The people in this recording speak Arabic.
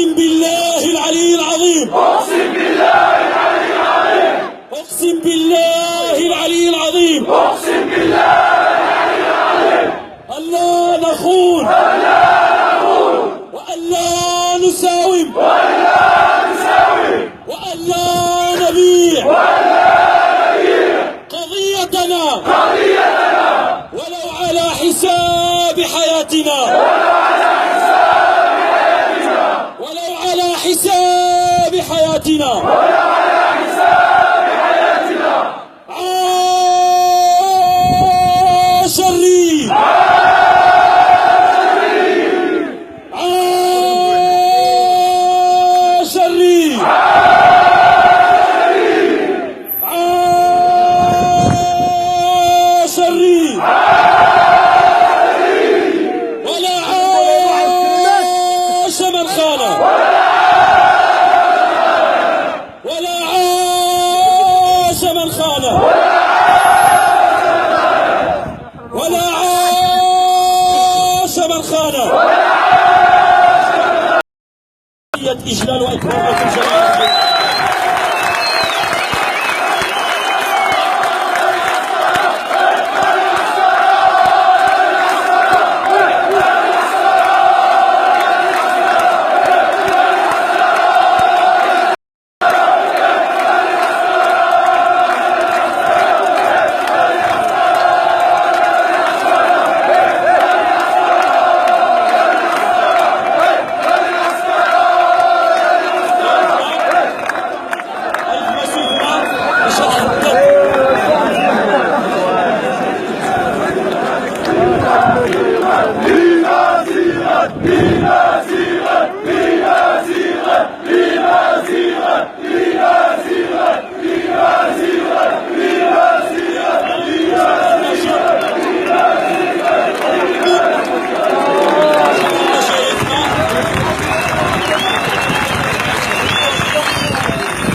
أقسم بالله العلي العظيم. أقسم بالله العلي العظيم. أقسم بالله العلي العظيم. أقسم بالله العلي العظيم. ألا نخون وألا نساوم وألا نبيع قضيتنا ولو على حساب حياتنا ولو على حساب حياتنا عاش الريف عاش الريف عاش الريف ولا عاش من خان ولا عاش من خان ولا عاش من خان. إجلال وإكرام الجلال.